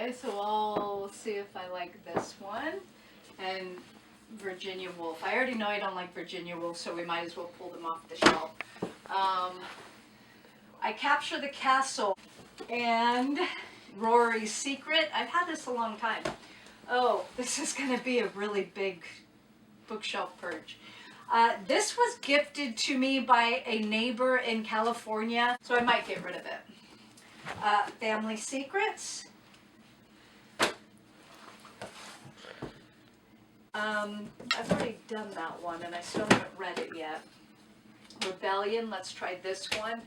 Okay, so I'll see if I like this one. And Virginia Woolf. I already know I don't like Virginia Woolf, so we might as well pull them off the shelf. I Capture the Castle and Rory's Secret. I've had this a long time. Oh, this is going to be a really big bookshelf purge. This was gifted to me by a neighbor in California, so I might get rid of it. Family Secrets. I've already done that one and I still haven't read it yet. Rebellion, let's try this one.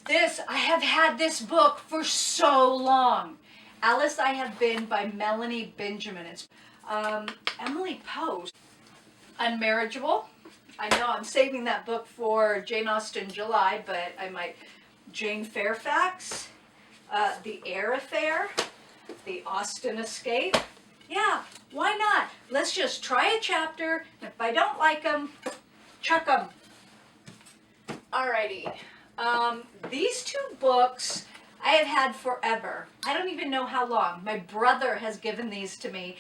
I have had this book for so long. Alice I Have Been by Melanie Benjamin. It's Emily Post. Unmarriageable. I know I'm saving that book for Jane Austen July, but I might. Jane Fairfax. The Air Affair. The Austen Escape. Yeah, why not? Let's just try a chapter. If I don't like them, chuck them. Alrighty. These two books I have had forever. I don't even know how long. My brother has given these to me,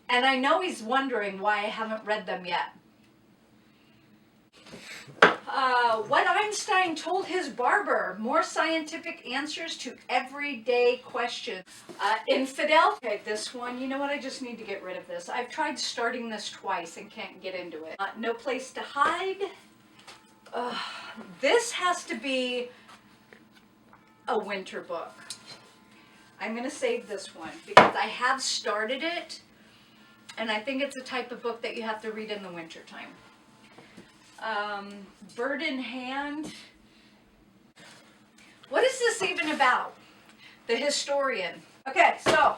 and I know he's wondering why I haven't read them yet. What Einstein Told His Barber. More scientific answers to everyday questions. Infidel. Okay, this one, you know what? I just need to get rid of this. I've tried starting this twice and can't get into it. No Place to Hide. This has to be a winter book. I'm going to save this one because I have started it, and I think it's a type of book that you have to read in the winter time. Bird in Hand. What is this even about? The Historian. Okay, so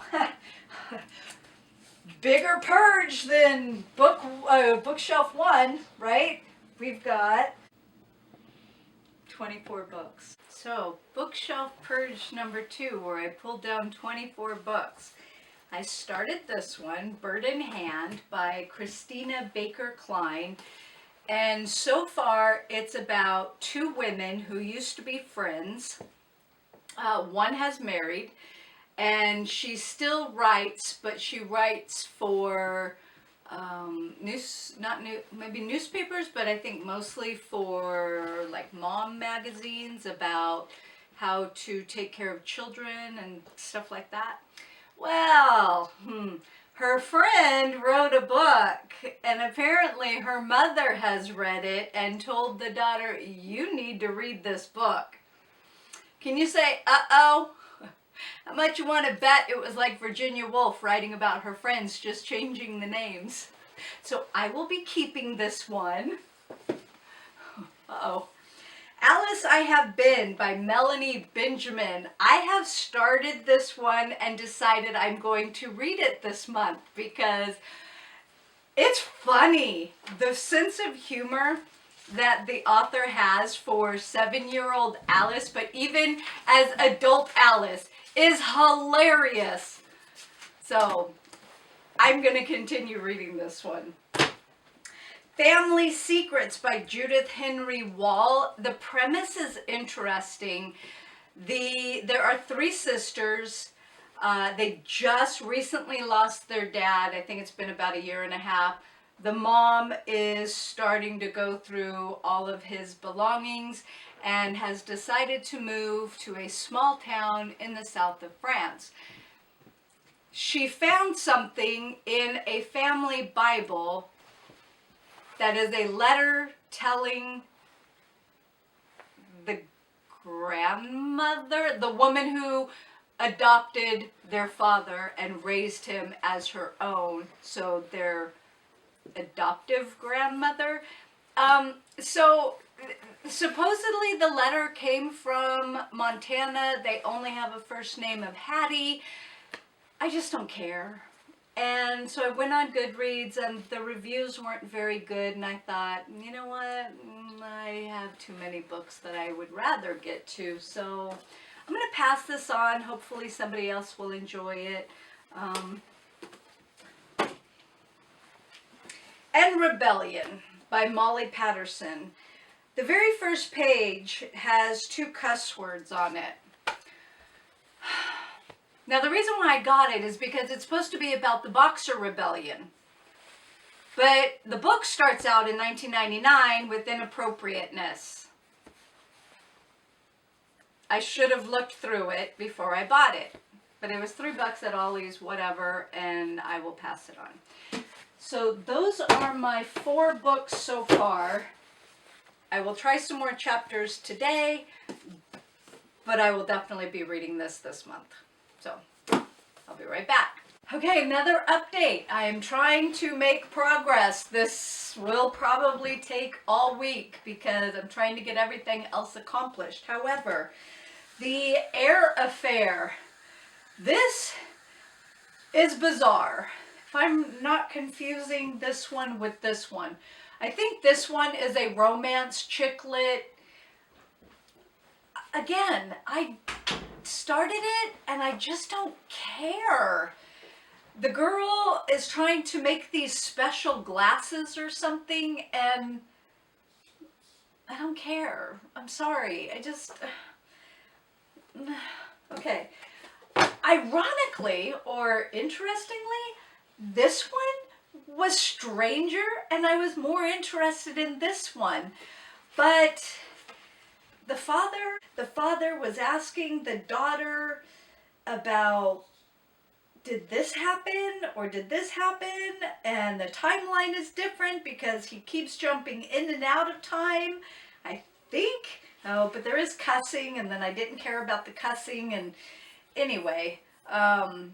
bigger purge than bookshelf 1, right? We've got 24 books. So bookshelf purge number 2, where I pulled down 24 books. I started this one, Bird in Hand by Christina Baker Klein. And so far, it's about 2 women who used to be friends. One has married, and she still writes, but she writes for maybe newspapers, but I think mostly for like mom magazines about how to take care of children and stuff like that. Well, her friend wrote a book, and apparently her mother has read it and told the daughter, you need to read this book. Can you say, uh-oh? How much you want to bet it was like Virginia Woolf writing about her friends, just changing the names? So I will be keeping this one. Uh-oh. Alice I Have Been by Melanie Benjamin. I have started this one and decided I'm going to read it this month because it's funny. The sense of humor that the author has for 7-year-old Alice, but even as adult Alice, is hilarious. So I'm going to continue reading this one. Family Secrets by Judith Henry Wall. The premise is interesting. There are 3 sisters. They just recently lost their dad. I think it's been about 1.5 years. The mom is starting to go through all of his belongings and has decided to move to a small town in the south of France. She found something in a family Bible that is a letter telling the grandmother, the woman who adopted their father and raised him as her own, so their adoptive grandmother. So supposedly the letter came from Montana. They only have a first name of Hattie. I just don't care. And so I went on Goodreads, and the reviews weren't very good, and I thought, you know what, I have too many books that I would rather get to, so I'm going to pass this on. Hopefully somebody else will enjoy it. And Rebellion by Molly Patterson. The very first page has 2 cuss words on it. Now, the reason why I got it is because it's supposed to be about the Boxer Rebellion. But the book starts out in 1999 with inappropriateness. I should have looked through it before I bought it. But it was $3 at Ollie's, whatever, and I will pass it on. So those are my 4 books so far. I will try some more chapters today, but I will definitely be reading this month. So I'll be right back. Okay, another update. I am trying to make progress. This will probably take all week because I'm trying to get everything else accomplished. However, the air affair. This is bizarre. If I'm not confusing this one with this one. I think this one is a romance chick lit. Again, I started it and I just don't care. The girl is trying to make these special glasses or something and I don't care. I'm sorry. I just... Okay. Ironically, or interestingly, this one was stranger and I was more interested in this one. But the father was asking the daughter about, did this happen or did this happen? And the timeline is different because he keeps jumping in and out of time, I think. Oh, but there is cussing, and then I didn't care about the cussing, and anyway, the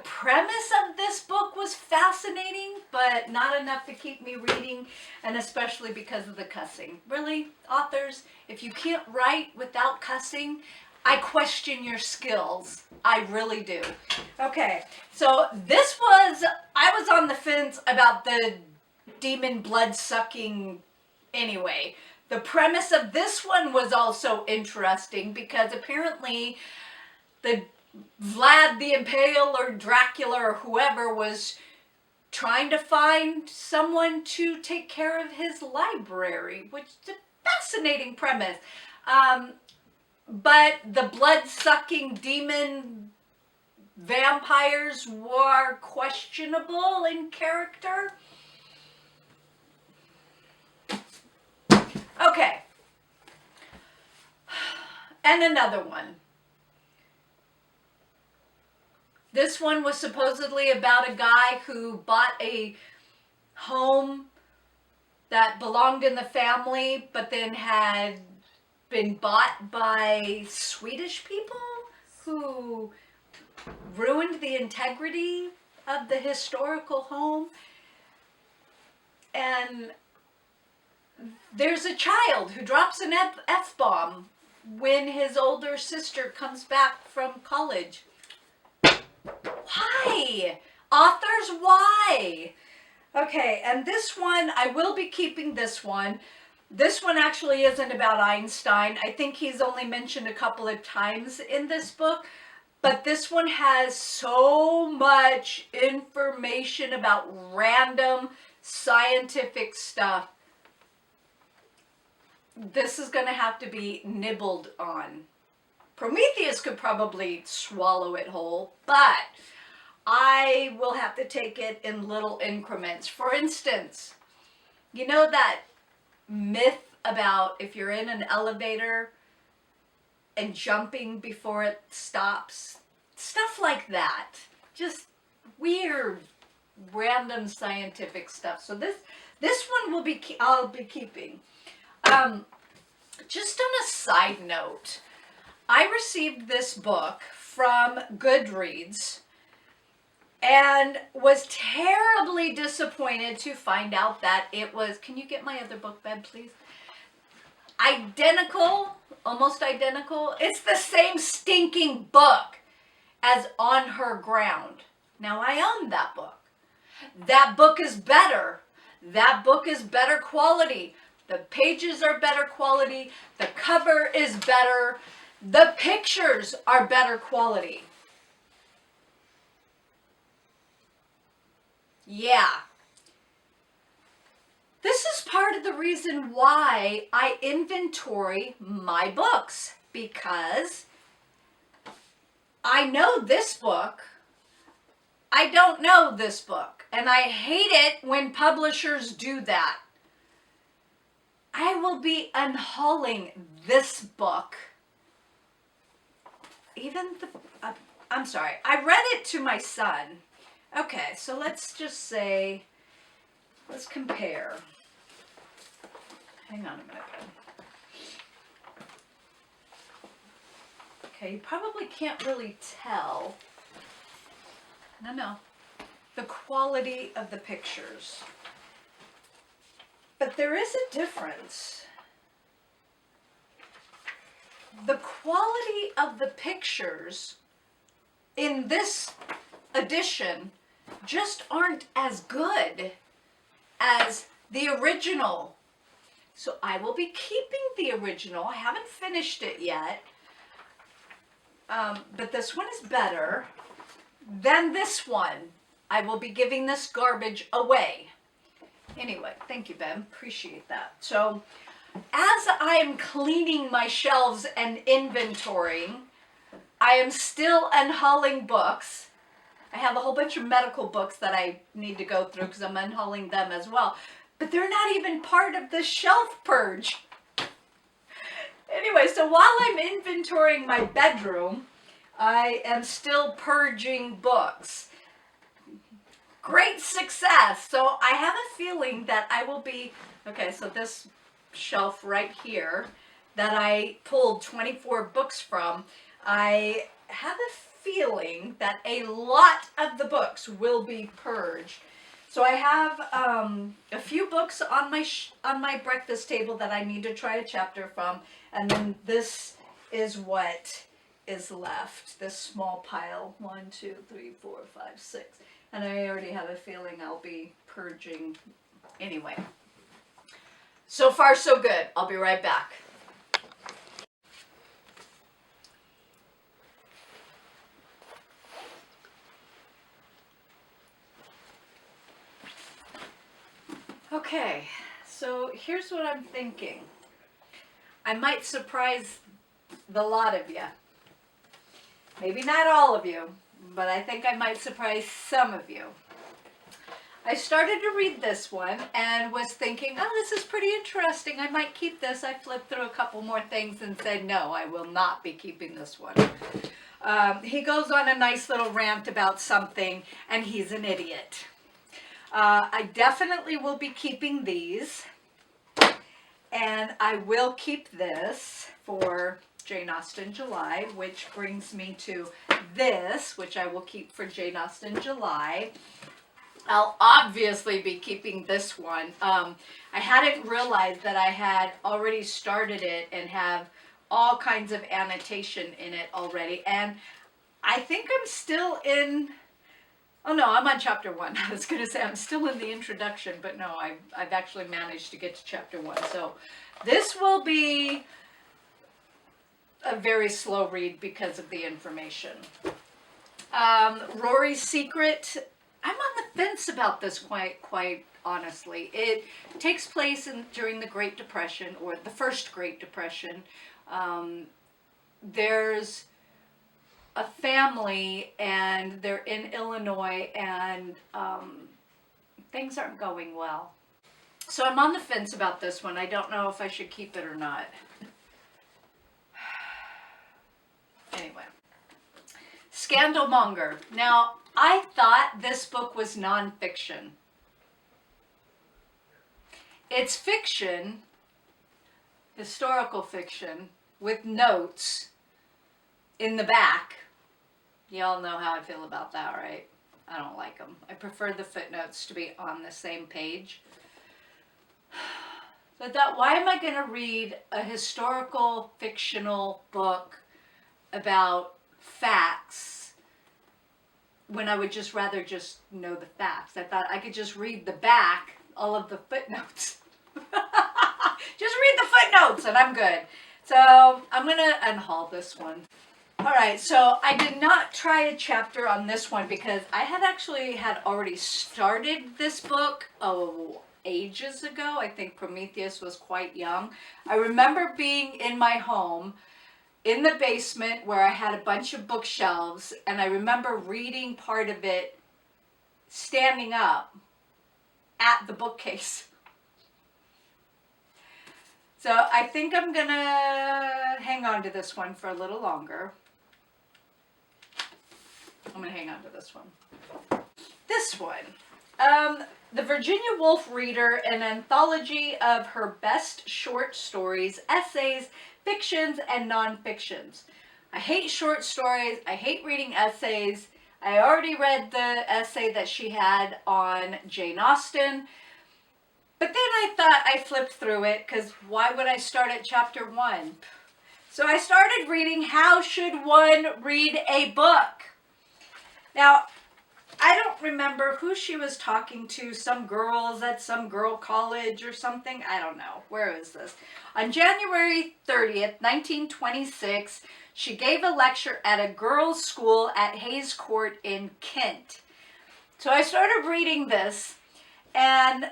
premise of this book was fascinating, but not enough to keep me reading, and especially because of the cussing. Really, authors, if you can't write without cussing, I question your skills. I really do. Okay, so I was on the fence about the demon blood sucking anyway. The premise of this one was also interesting because apparently the Vlad the Impale or Dracula or whoever was trying to find someone to take care of his library, which is a fascinating premise. But the blood-sucking demon vampires were questionable in character. Okay. And another one. This one was supposedly about a guy who bought a home that belonged in the family, but then had been bought by Swedish people who ruined the integrity of the historical home. And there's a child who drops an F-bomb when his older sister comes back from college. Why? Authors, why? Okay, and this one, I will be keeping this one. This one actually isn't about Einstein. I think he's only mentioned a couple of times in this book, but this one has so much information about random scientific stuff. This is going to have to be nibbled on. Prometheus could probably swallow it whole, but I will have to take it in little increments. For instance, you know that myth about if you're in an elevator and jumping before it stops? Stuff like that. Just weird, random scientific stuff. So this one I'll be keeping. Just on a side note, I received this book from Goodreads and was terribly disappointed to find out that it was, can you get my other book bed, please? Identical, almost identical. It's the same stinking book as On Her Ground. Now, I own that book. That book is better. That book is better quality. The pages are better quality. The cover is better. The pictures are better quality. Yeah. This is part of the reason why I inventory my books, because I know this book. I don't know this book. And I hate it when publishers do that. I will be unhauling this book. I'm sorry. I read it to my son. Okay, so let's just say, let's compare. Hang on a minute. Okay, you probably can't really tell. No. The quality of the pictures. But there is a difference. The quality of the pictures in this edition just aren't as good as the original. So I will be keeping the original. I haven't finished it yet. But this one is better than this one. I will be giving this garbage away. Anyway, thank you, Ben. Appreciate that. So, as I am cleaning my shelves and inventorying, I am still unhauling books. I have a whole bunch of medical books that I need to go through because I'm unhauling them as well. But they're not even part of the shelf purge. Anyway, so while I'm inventorying my bedroom, I am still purging books. Great success. So I have a feeling that I will be, okay, so this shelf right here that I pulled 24 books from, I have a feeling that a lot of the books will be purged. So I have a few books on my breakfast table that I need to try a chapter from, and then this is what is left. This small pile, 1, 2, 3, 4, 5, 6, and I already have a feeling I'll be purging anyway. So far, so good. I'll be right back. Okay, so here's what I'm thinking. I might surprise the lot of you. Maybe not all of you, but I think I might surprise some of you. I started to read this one and was thinking, oh, this is pretty interesting. I might keep this. I flipped through a couple more things and said, no, I will not be keeping this one. He goes on a nice little rant about something, and he's an idiot. I definitely will be keeping these, and I will keep this for Jane Austen July, which brings me to this, which I will keep for Jane Austen July. I'll obviously be keeping this one. I hadn't realized that I had already started it and have all kinds of annotation in it already, and I think I'm still in... Oh no, I'm on chapter 1. I was going to say I'm still in the introduction, but no, I've actually managed to get to chapter 1. So this will be a very slow read because of the information. Rory's Secret. I'm on the fence about this quite honestly. It takes place during the Great Depression, or the first Great Depression. There's a family, and they're in Illinois, and things aren't going well. So I'm on the fence about this one. I don't know if I should keep it or not. Anyway. Scandalmonger. Now, I thought this book was nonfiction. It's fiction, historical fiction, with notes in the back. Y'all know how I feel about that, right? I don't like them. I prefer the footnotes to be on the same page. So I thought, why am I going to read a historical fictional book about facts when I would just rather just know the facts? I thought I could just read the back, all of the footnotes. Just read the footnotes and I'm good. So I'm going to unhaul this one. All right, so I did not try a chapter on this one because I had already started this book ages ago. I think Prometheus was quite young. I remember being in my home in the basement where I had a bunch of bookshelves, and I remember reading part of it standing up at the bookcase. So I think I'm gonna hang on to this one for a little longer. I'm gonna hang on to this one. This one. The Virginia Woolf Reader, an anthology of her best short stories, essays, fictions, and non-fictions. I hate short stories. I hate reading essays. I already read the essay that she had on Jane Austen. But then I thought I flipped through it, because why would I start at chapter 1? So I started reading How Should One Read a Book? Now, I don't remember who she was talking to, some girls at some girl college or something. I don't know. Where is this? On January 30th, 1926, she gave a lecture at a girls' school at Hayes Court in Kent. So I started reading this, and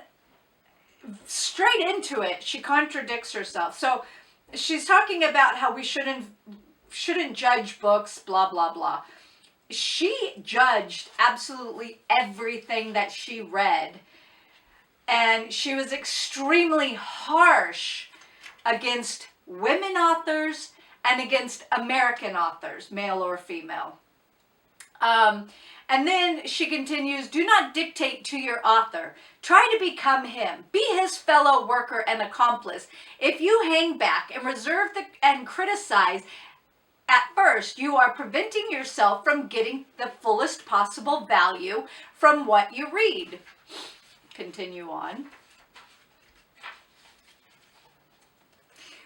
straight into it, she contradicts herself. So she's talking about how we shouldn't judge books, blah, blah, blah. She judged absolutely everything that she read, and she was extremely harsh against women authors and against American authors, male or female. And then she continues, do not dictate to your author. Try to become him. Be his fellow worker and accomplice. If you hang back and reserve and criticize, at first, you are preventing yourself from getting the fullest possible value from what you read. Continue on.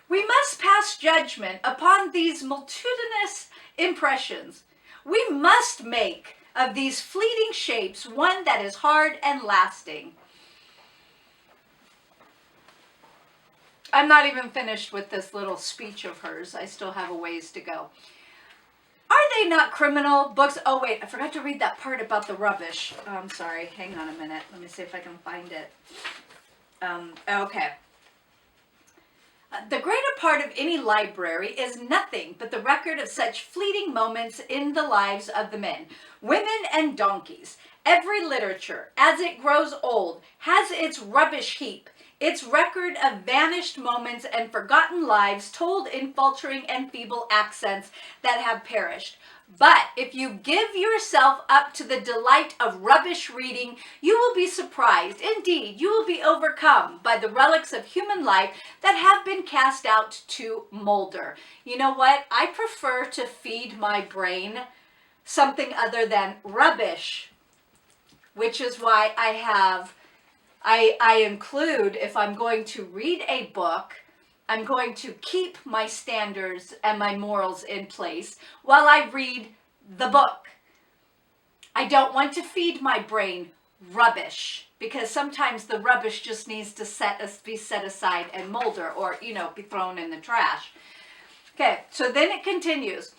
We must pass judgment upon these multitudinous impressions. We must make of these fleeting shapes one that is hard and lasting. I'm not even finished with this little speech of hers. I still have a ways to go. Are they not criminal books? Oh, wait, I forgot to read that part about the rubbish. I'm sorry. Hang on a minute. Let me see if I can find it. Okay. The greater part of any library is nothing but the record of such fleeting moments in the lives of the men, women, and donkeys. Every literature, as it grows old, has its rubbish heap, its record of vanished moments and forgotten lives told in faltering and feeble accents that have perished. But if you give yourself up to the delight of rubbish reading, you will be surprised. Indeed, you will be overcome by the relics of human life that have been cast out to molder. You know what? I prefer to feed my brain something other than rubbish, which is why I include, if I'm going to read a book, I'm going to keep my standards and my morals in place while I read the book. I don't want to feed my brain rubbish, because sometimes the rubbish just needs to be set aside and molder, or, be thrown in the trash. Okay, so then it continues.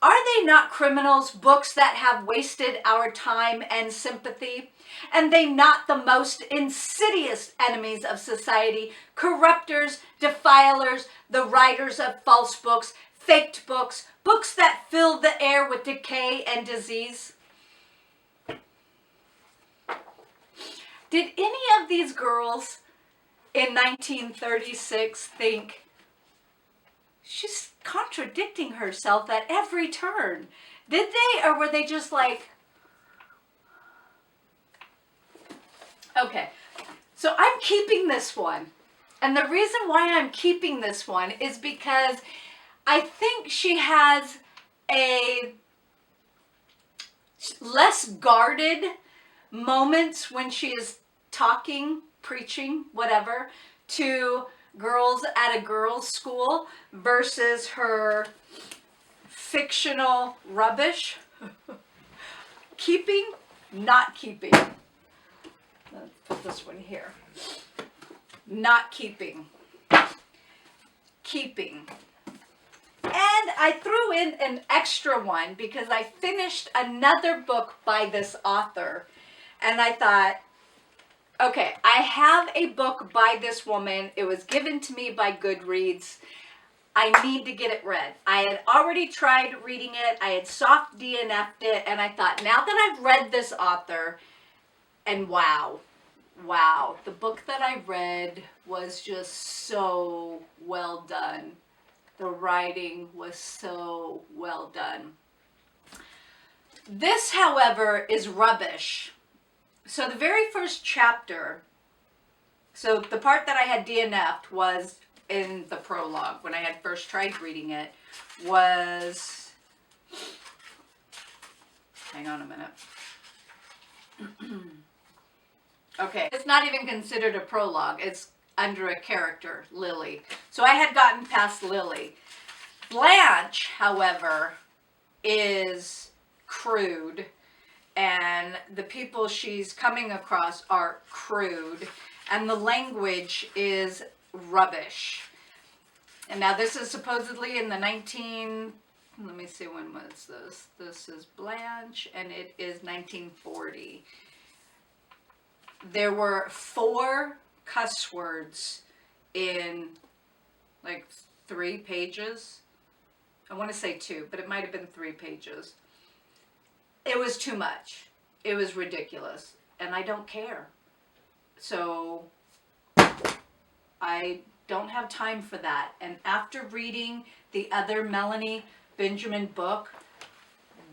Are they not criminals, books that have wasted our time and sympathy? And they not the most insidious enemies of society, corrupters, defilers, the writers of false books, faked books, books that fill the air with decay and disease? Did any of these girls in 1936 think, she's contradicting herself at every turn? Did they, or were they just like, okay, so I'm keeping this one. And the reason why I'm keeping this one is because I think she has a less guarded moments when she is talking, preaching, whatever, to girls at a girls' school versus her fictional rubbish. Keeping, not keeping. Let's put this one here. Not keeping. Keeping. And I threw in an extra one because I finished another book by this author. And I thought, okay, I have a book by this woman. It was given to me by Goodreads. I need to get it read. I had already tried reading it. I had soft DNF'd it, and I thought, now that I've read this author, and wow, the book that I read was just so well done. The writing was so well done. This, however, is rubbish. So the very first chapter, so the part that I had DNF'd was in the prologue when I had first tried reading it, was, hang on a minute. Okay, it's not even considered a prologue. It's under a character, Lily. So I had gotten past Lily. Blanche, however, is crude, and the people she's coming across are crude, and the language is rubbish. And now this is supposedly in the let me see, when was this? This is Blanche, and it is 1940. There were 4 cuss words in like 3 pages. I want to say 2, but it might have been 3 pages. It was too much. It was ridiculous, and I don't care. So I don't have time for that. And after reading the other Melanie Benjamin book,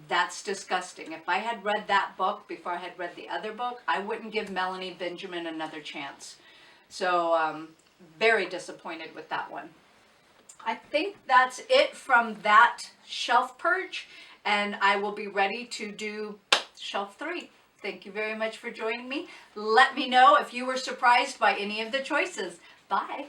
that's disgusting. If I had read that book before I had read the other book, I wouldn't give Melanie Benjamin another chance. So very disappointed with that one. I think that's it from that shelf purge, and I will be ready to do shelf 3. Thank you very much for joining me. Let me know if you were surprised by any of the choices. Bye.